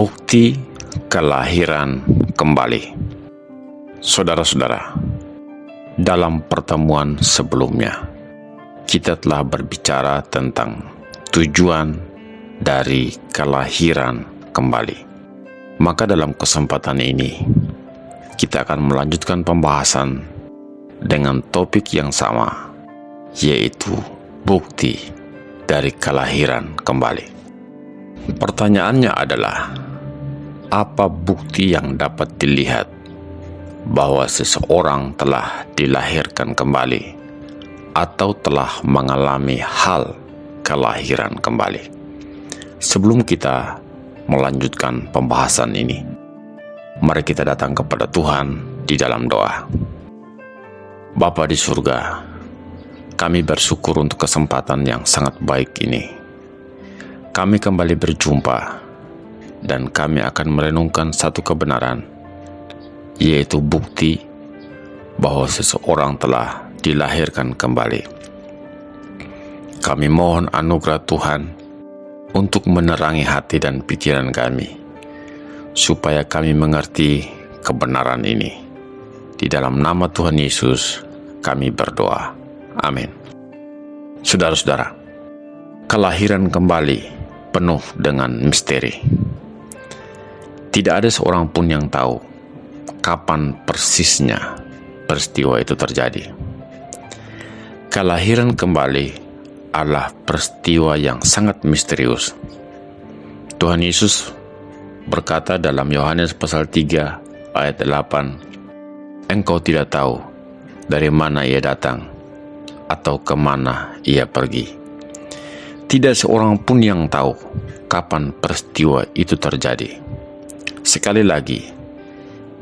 Bukti kelahiran kembali. Saudara-saudara, dalam pertemuan sebelumnya, kita telah berbicara tentang tujuan dari kelahiran kembali. Maka dalam kesempatan ini, kita akan melanjutkan pembahasan dengan topik yang sama, yaitu bukti dari kelahiran kembali. Pertanyaannya adalah, apa bukti yang dapat dilihat bahwa seseorang telah dilahirkan kembali atau telah mengalami hal kelahiran kembali? Sebelum kita melanjutkan pembahasan ini, mari kita datang kepada Tuhan di dalam doa. Bapa di surga, kami bersyukur untuk kesempatan yang sangat baik ini. Kami kembali berjumpa dan kami akan merenungkan satu kebenaran, yaitu bukti bahwa seseorang telah dilahirkan kembali. Kami mohon anugerah Tuhan untuk menerangi hati dan pikiran kami, supaya kami mengerti kebenaran ini. Di dalam nama Tuhan Yesus kami berdoa. Amin. Saudara-saudara, kelahiran kembali penuh dengan misteri. Tidak ada seorang pun yang tahu kapan persisnya peristiwa itu terjadi. Kelahiran kembali adalah peristiwa yang sangat misterius. Tuhan Yesus berkata dalam Yohanes pasal 3 ayat 8, "Engkau tidak tahu dari mana ia datang atau kemana ia pergi." Tidak seorang pun yang tahu kapan peristiwa itu terjadi. Sekali lagi,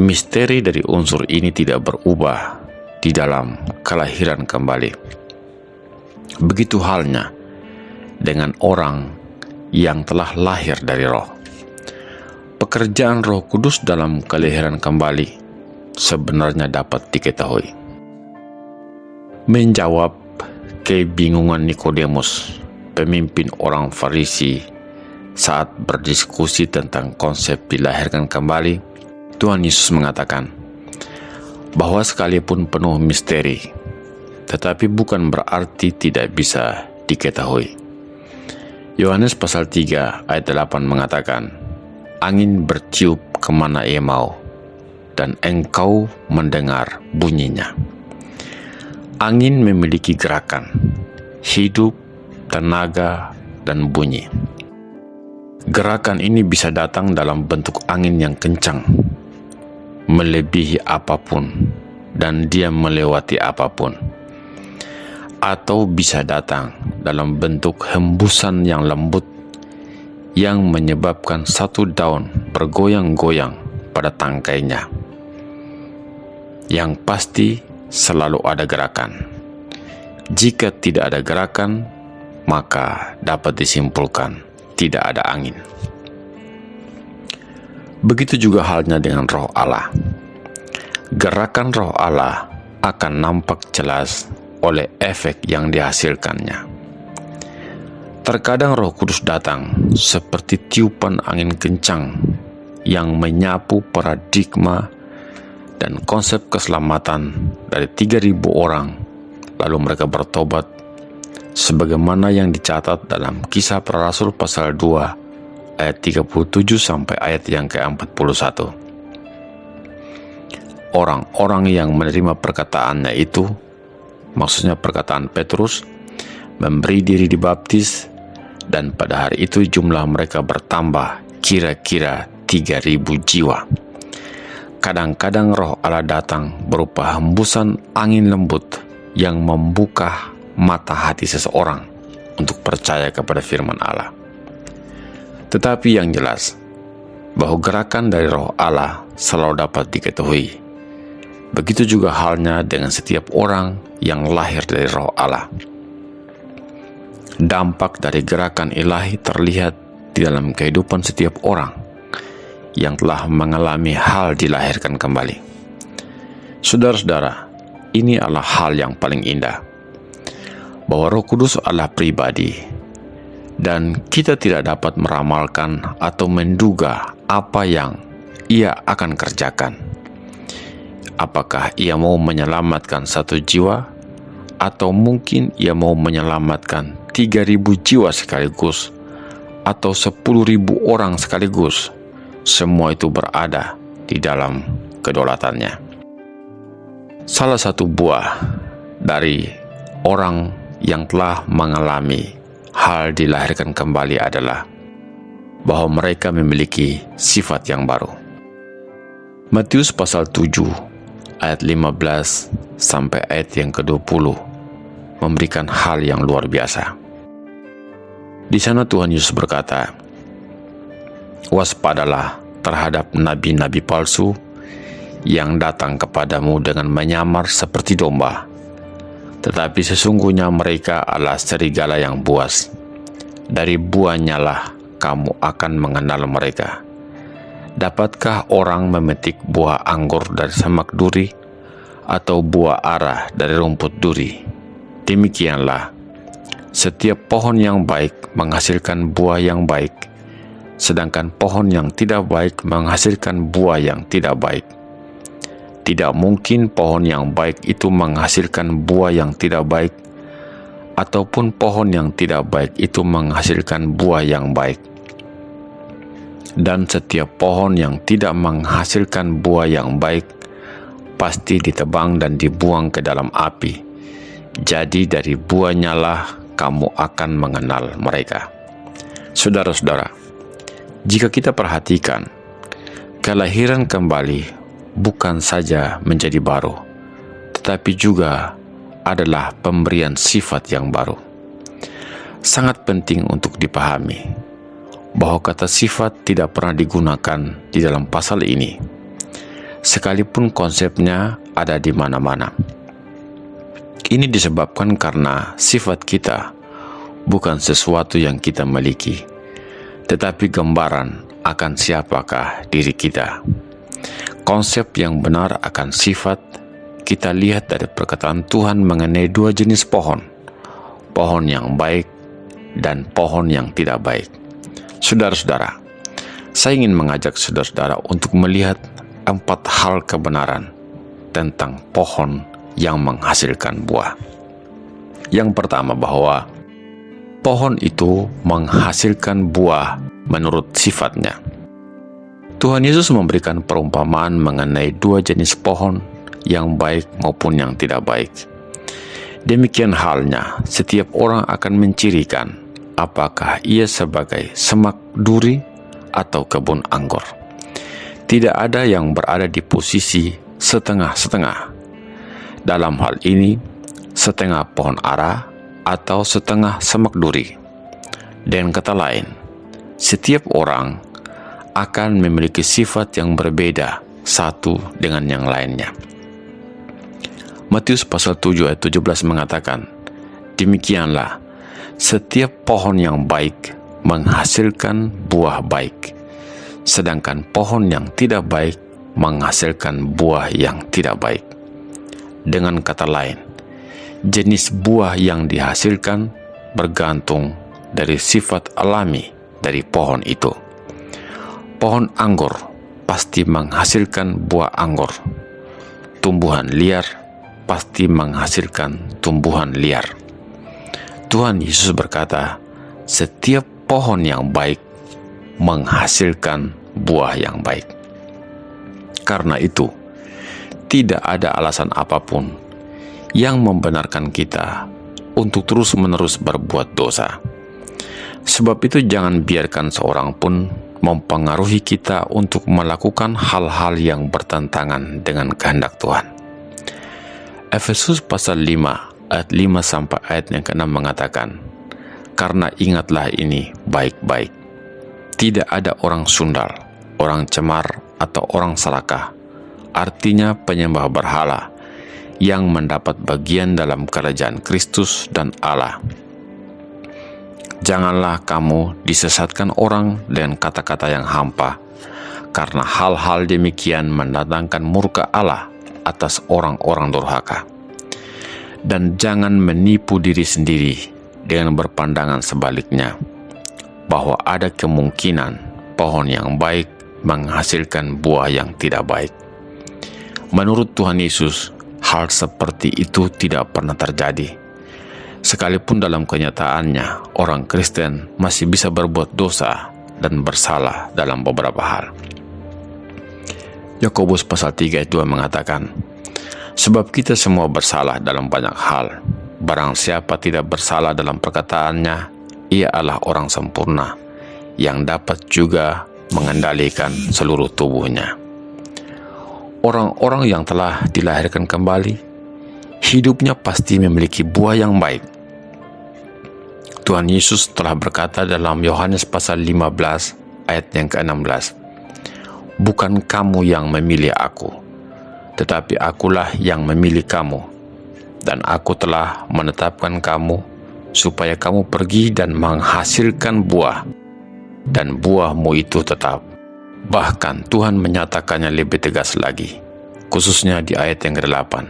misteri dari unsur ini tidak berubah di dalam kelahiran kembali. Begitu halnya dengan orang yang telah lahir dari Roh. Pekerjaan Roh Kudus dalam kelahiran kembali sebenarnya dapat diketahui. Menjawab kebingungan Nikodemus, pemimpin orang Farisi, saat berdiskusi tentang konsep dilahirkan kembali, Tuhan Yesus mengatakan bahwa sekalipun penuh misteri, tetapi bukan berarti tidak bisa diketahui. Yohanes pasal 3 ayat 8 mengatakan, "Angin bertiup kemana ia mau, dan engkau mendengar bunyinya." Angin memiliki gerakan, hidup, tenaga, dan bunyi. Gerakan ini bisa datang dalam bentuk angin yang kencang, melebihi apapun, dan dia melewati apapun. Atau bisa datang dalam bentuk hembusan yang lembut, yang menyebabkan satu daun bergoyang-goyang pada tangkainya. Yang pasti selalu ada gerakan. Jika tidak ada gerakan, maka dapat disimpulkan tidak ada angin. Begitu juga halnya dengan Roh Allah. Gerakan Roh Allah akan nampak jelas oleh efek yang dihasilkannya. Terkadang Roh Kudus datang seperti tiupan angin kencang yang menyapu paradigma dan konsep keselamatan dari 3.000 orang, lalu mereka bertobat, sebagaimana yang dicatat dalam Kisah Para Rasul pasal 2 ayat 37 sampai ayat yang ke-41. Orang-orang yang menerima perkataannya itu, maksudnya perkataan Petrus, memberi diri dibaptis, dan pada hari itu jumlah mereka bertambah kira-kira 3.000 jiwa. Kadang-kadang Roh Allah datang berupa hembusan angin lembut yang membuka mata hati seseorang untuk percaya kepada firman Allah. Tetapi yang jelas, bahwa gerakan dari Roh Allah selalu dapat diketahui. Begitu juga halnya dengan setiap orang yang lahir dari Roh Allah. Dampak dari gerakan ilahi terlihat di dalam kehidupan setiap orang yang telah mengalami hal dilahirkan kembali. Saudara-saudara, ini adalah hal yang paling indah, bahwa Roh Kudus adalah pribadi dan kita tidak dapat meramalkan atau menduga apa yang Ia akan kerjakan. Apakah Ia mau menyelamatkan 1 jiwa, atau mungkin Ia mau menyelamatkan 3.000 jiwa sekaligus, atau 10.000 orang sekaligus. Semua itu berada di dalam kedaulatannya. Salah satu buah dari orang yang telah mengalami hal dilahirkan kembali adalah bahwa mereka memiliki sifat yang baru. Matius pasal 7 ayat 15 sampai ayat yang ke-20 memberikan hal yang luar biasa. Di sana Tuhan Yesus berkata, "Waspadalah terhadap nabi-nabi palsu yang datang kepadamu dengan menyamar seperti domba, tetapi sesungguhnya mereka adalah serigala yang buas. Dari buahnya lah kamu akan mengenal mereka. Dapatkah orang memetik buah anggur dari semak duri, atau buah ara dari rumput duri? Demikianlah, setiap pohon yang baik menghasilkan buah yang baik, sedangkan pohon yang tidak baik menghasilkan buah yang tidak baik. Tidak mungkin pohon yang baik itu menghasilkan buah yang tidak baik, ataupun pohon yang tidak baik itu menghasilkan buah yang baik. Dan setiap pohon yang tidak menghasilkan buah yang baik pasti ditebang dan dibuang ke dalam api. Jadi dari buahnya lah kamu akan mengenal mereka." Saudara-saudara, jika kita perhatikan, kelahiran kembali bukan saja menjadi baru, tetapi juga adalah pemberian sifat yang baru. Sangat penting untuk dipahami bahwa kata sifat tidak pernah digunakan di dalam pasal ini, sekalipun konsepnya ada di mana-mana. Ini disebabkan karena sifat kita bukan sesuatu yang kita miliki, tetapi gambaran akan siapakah diri kita. Konsep yang benar akan sifat kita lihat dari perkataan Tuhan mengenai 2 jenis pohon, pohon yang baik dan pohon yang tidak baik. Saudara-saudara, saya ingin mengajak saudara-saudara untuk melihat 4 hal kebenaran tentang pohon yang menghasilkan buah. Yang pertama, bahwa pohon itu menghasilkan buah menurut sifatnya. Tuhan Yesus memberikan perumpamaan mengenai 2 jenis pohon, yang baik maupun yang tidak baik. Demikian halnya, setiap orang akan mencirikan apakah ia sebagai semak duri atau kebun anggur. Tidak ada yang berada di posisi setengah-setengah. Dalam hal ini, setengah pohon ara atau setengah semak duri. Dengan kata lain, setiap orang akan memiliki sifat yang berbeda satu dengan yang lainnya. Matius pasal 7 ayat 17 mengatakan, "Demikianlah, setiap pohon yang baik menghasilkan buah baik, sedangkan pohon yang tidak baik menghasilkan buah yang tidak baik." Dengan kata lain, jenis buah yang dihasilkan bergantung dari sifat alami dari pohon itu. Pohon anggur pasti menghasilkan buah anggur. Tumbuhan liar pasti menghasilkan tumbuhan liar. Tuhan Yesus berkata, setiap pohon yang baik menghasilkan buah yang baik. Karena itu, tidak ada alasan apapun yang membenarkan kita untuk terus-menerus berbuat dosa. Sebab itu jangan biarkan seorang pun mempengaruhi kita untuk melakukan hal-hal yang bertentangan dengan kehendak Tuhan. Efesus pasal 5 ayat 5 sampai ayat yang ke-6 mengatakan, "Karena ingatlah ini baik-baik, tidak ada orang sundal, orang cemar, atau orang serakah, artinya penyembah berhala, yang mendapat bagian dalam kerajaan Kristus dan Allah. Janganlah kamu disesatkan orang dengan kata-kata yang hampa, karena hal-hal demikian mendatangkan murka Allah atas orang-orang durhaka. Dan jangan menipu diri sendiri dengan berpandangan sebaliknya, bahwa ada kemungkinan pohon yang baik menghasilkan buah yang tidak baik. Menurut Tuhan Yesus, hal seperti itu tidak pernah terjadi. Sekalipun dalam kenyataannya, orang Kristen masih bisa berbuat dosa dan bersalah dalam beberapa hal. Yakobus pasal 3 ayat 2 mengatakan, "Sebab kita semua bersalah dalam banyak hal. Barang siapa tidak bersalah dalam perkataannya, ia adalah orang sempurna, yang dapat juga mengendalikan seluruh tubuhnya." Orang-orang yang telah dilahirkan kembali, hidupnya pasti memiliki buah yang baik. Tuhan Yesus telah berkata dalam Yohanes pasal 15 ayat yang ke-16, "Bukan kamu yang memilih aku, tetapi akulah yang memilih kamu, dan aku telah menetapkan kamu supaya kamu pergi dan menghasilkan buah, dan buahmu itu tetap." Bahkan Tuhan menyatakannya lebih tegas lagi, khususnya di ayat yang ke-8,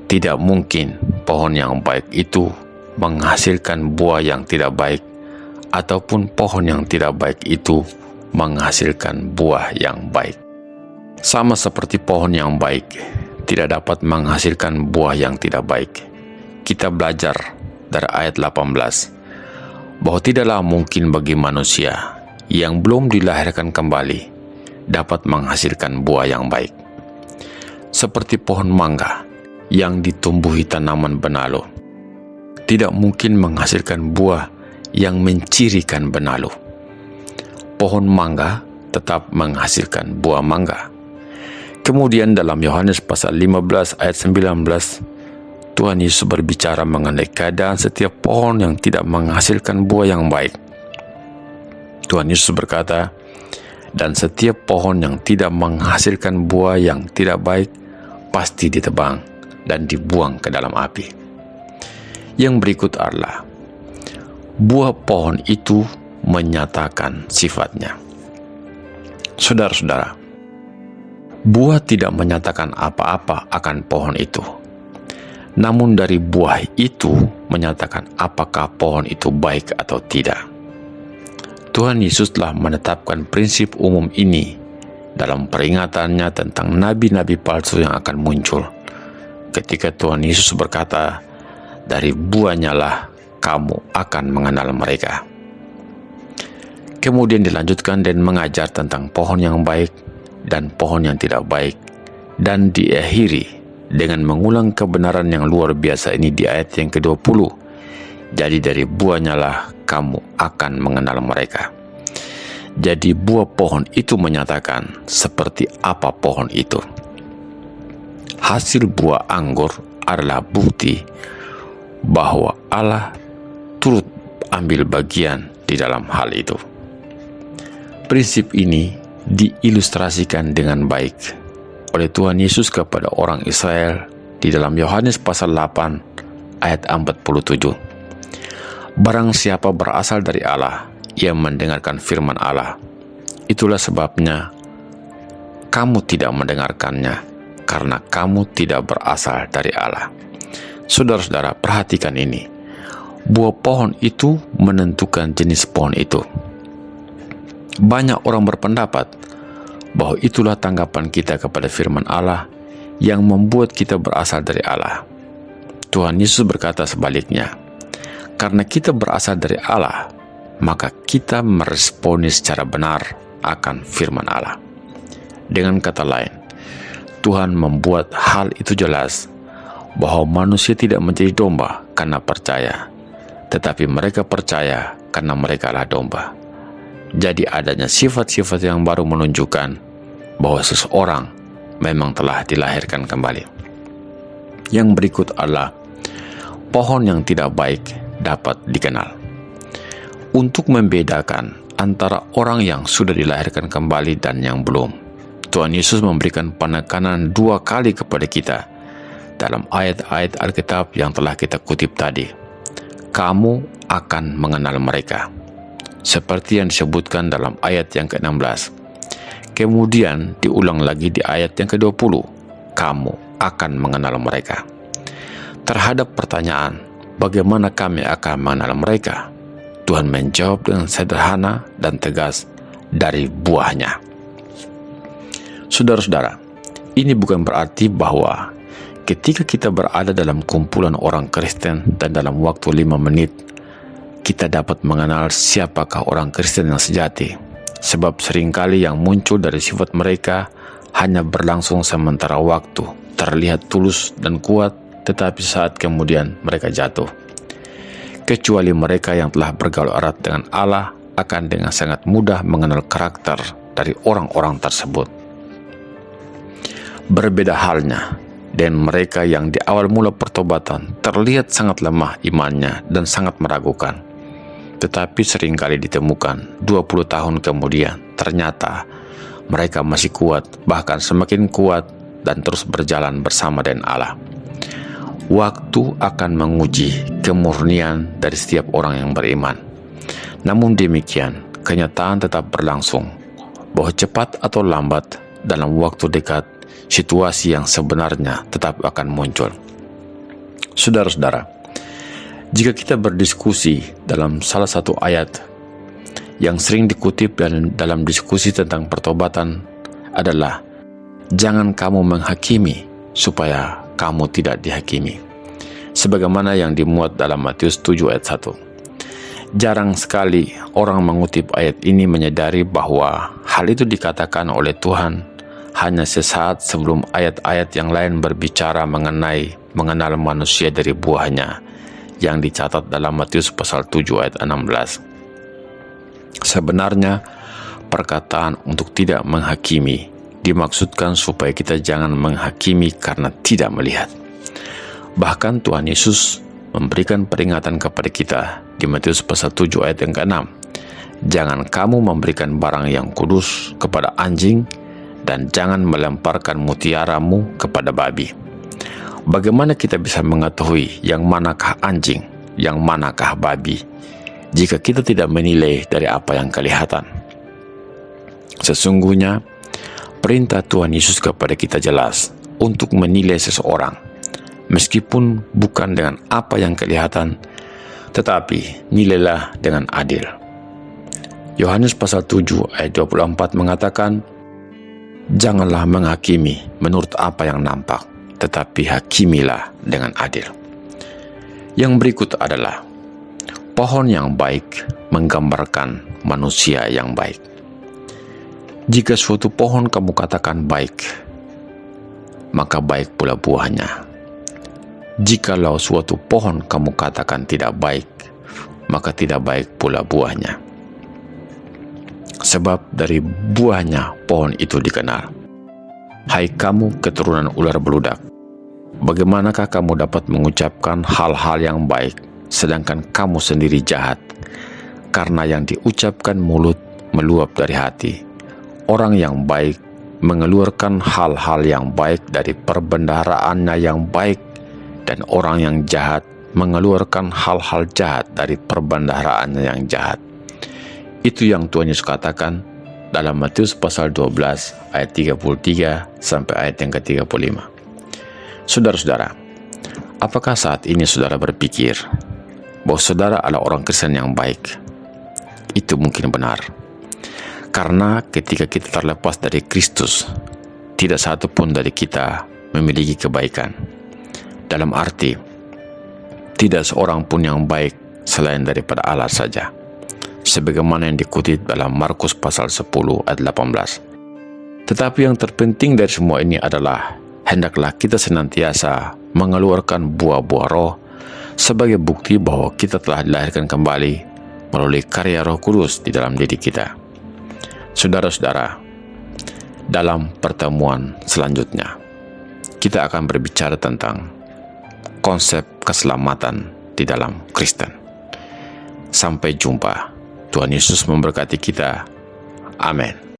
"Tidak mungkin pohon yang baik itu menghasilkan buah yang tidak baik, ataupun pohon yang tidak baik itu menghasilkan buah yang baik." Sama seperti pohon yang baik tidak dapat menghasilkan buah yang tidak baik, kita belajar dari ayat 18 bahwa tidaklah mungkin bagi manusia yang belum dilahirkan kembali dapat menghasilkan buah yang baik. Seperti pohon mangga yang ditumbuhi tanaman benalu, tidak mungkin menghasilkan buah yang mencirikan benalu. Pohon mangga tetap menghasilkan buah mangga. Kemudian dalam Yohanes pasal 15 ayat 19, Tuhan Yesus berbicara mengenai keadaan setiap pohon yang tidak menghasilkan buah yang baik. Tuhan Yesus berkata, "Dan setiap pohon yang tidak menghasilkan buah yang tidak baik pasti ditebang dan dibuang ke dalam api." Yang berikut adalah buah pohon itu menyatakan sifatnya. Saudara-saudara, buah tidak menyatakan apa-apa akan pohon itu. Namun dari buah itu menyatakan apakah pohon itu baik atau tidak. Tuhan Yesus telah menetapkan prinsip umum ini dalam peringatannya tentang nabi-nabi palsu yang akan muncul. Ketika Tuhan Yesus berkata, "Dari buahnya lah kamu akan mengenal mereka." Kemudian dilanjutkan dan mengajar tentang pohon yang baik dan pohon yang tidak baik, dan diakhiri dengan mengulang kebenaran yang luar biasa ini di ayat yang ke-20. "Jadi dari buahnya lah kamu akan mengenal mereka." Jadi buah pohon itu menyatakan seperti apa pohon itu. Hasil buah anggur adalah bukti bahwa Allah turut ambil bagian di dalam hal itu. Prinsip ini diilustrasikan dengan baik oleh Tuhan Yesus kepada orang Israel di dalam Yohanes pasal 8 ayat 47. "Barang siapa berasal dari Allah, ia mendengarkan firman Allah. Itulah sebabnya kamu tidak mendengarkannya, karena kamu tidak berasal dari Allah." Saudara-saudara, perhatikan ini. Buah pohon itu menentukan jenis pohon itu. Banyak orang berpendapat bahwa itulah tanggapan kita kepada firman Allah yang membuat kita berasal dari Allah. Tuhan Yesus berkata sebaliknya, karena kita berasal dari Allah, maka kita meresponi secara benar akan firman Allah. Dengan kata lain, Tuhan membuat hal itu jelas bahwa manusia tidak menjadi domba karena percaya, tetapi mereka percaya karena mereka adalah domba. Jadi adanya sifat-sifat yang baru menunjukkan bahwa seseorang memang telah dilahirkan kembali. Yang berikut adalah pohon yang tidak baik dapat dikenal. Untuk membedakan antara orang yang sudah dilahirkan kembali dan yang belum, Tuhan Yesus memberikan penekanan 2 kali kepada kita dalam ayat-ayat Alkitab yang telah kita kutip tadi. Kamu akan mengenal mereka, seperti yang disebutkan dalam ayat yang ke-16. Kemudian diulang lagi di ayat yang ke-20, kamu akan mengenal mereka. Terhadap pertanyaan, bagaimana kami akan mengenal mereka? Tuhan menjawab dengan sederhana dan tegas, dari buahnya. Saudara-saudara, ini bukan berarti bahwa ketika kita berada dalam kumpulan orang Kristen dan dalam waktu 5 menit, kita dapat mengenal siapakah orang Kristen yang sejati. Sebab seringkali yang muncul dari sifat mereka hanya berlangsung sementara waktu, terlihat tulus dan kuat, tetapi saat kemudian mereka jatuh. Kecuali mereka yang telah bergaul erat dengan Allah akan dengan sangat mudah mengenal karakter dari orang-orang tersebut. Berbeda halnya dengan mereka yang di awal mula pertobatan terlihat sangat lemah imannya dan sangat meragukan. Tetapi seringkali ditemukan 20 tahun kemudian ternyata mereka masih kuat, bahkan semakin kuat dan terus berjalan bersama dengan Allah. Waktu akan menguji kemurnian dari setiap orang yang beriman. Namun demikian, kenyataan tetap berlangsung bahwa cepat atau lambat dalam waktu dekat, situasi yang sebenarnya tetap akan muncul. Saudara-saudara, jika kita berdiskusi dalam salah satu ayat yang sering dikutip dalam diskusi tentang pertobatan adalah, jangan kamu menghakimi supaya kamu tidak dihakimi, sebagaimana yang dimuat dalam Matius 7 ayat 1. Jarang sekali orang mengutip ayat ini menyadari bahwa hal itu dikatakan oleh Tuhan hanya sesaat sebelum ayat-ayat yang lain berbicara mengenal manusia dari buahnya yang dicatat dalam Matius pasal 7 ayat 16. Sebenarnya perkataan untuk tidak menghakimi dimaksudkan supaya kita jangan menghakimi karena tidak melihat. Bahkan Tuhan Yesus memberikan peringatan kepada kita di Matius pasal 7 ayat yang ke-6. Jangan kamu memberikan barang yang kudus kepada anjing dan jangan melemparkan mutiaramu kepada babi. Bagaimana kita bisa mengetahui yang manakah anjing, yang manakah babi, jika kita tidak menilai dari apa yang kelihatan? Sesungguhnya, perintah Tuhan Yesus kepada kita jelas untuk menilai seseorang, meskipun bukan dengan apa yang kelihatan, tetapi nilailah dengan adil. Yohanes pasal 7 ayat 24 mengatakan, janganlah menghakimi menurut apa yang nampak, tetapi hakimilah dengan adil. Yang berikut adalah, pohon yang baik menggambarkan manusia yang baik. Jika suatu pohon kamu katakan baik, maka baik pula buahnya. Jikalau suatu pohon kamu katakan tidak baik, maka tidak baik pula buahnya. Sebab dari buahnya pohon itu dikenal. Hai kamu keturunan ular beludak, bagaimanakah kamu dapat mengucapkan hal-hal yang baik, sedangkan kamu sendiri jahat? Karena yang diucapkan mulut meluap dari hati. Orang yang baik mengeluarkan hal-hal yang baik dari perbendaharaannya yang baik, dan orang yang jahat mengeluarkan hal-hal jahat dari perbendaharaannya yang jahat. Itu yang Tuhan Yesus katakan dalam Matius pasal 12 ayat 33 sampai ayat yang ke-35. Saudara-saudara, apakah saat ini saudara berpikir bahwa saudara adalah orang Kristen yang baik? Itu mungkin benar. Karena ketika kita terlepas dari Kristus, tidak satu pun dari kita memiliki kebaikan. Dalam arti, tidak seorang pun yang baik selain daripada Allah saja. Sebagaimana yang dikutip dalam Markus pasal 10 ayat 18. Tetapi yang terpenting dari semua ini adalah, hendaklah kita senantiasa mengeluarkan buah-buah roh sebagai bukti bahwa kita telah dilahirkan kembali melalui karya Roh Kudus di dalam diri kita. Saudara-saudara, dalam pertemuan selanjutnya, kita akan berbicara tentang konsep keselamatan di dalam Kristen. Sampai jumpa. Tuhan Yesus memberkati kita. Amin.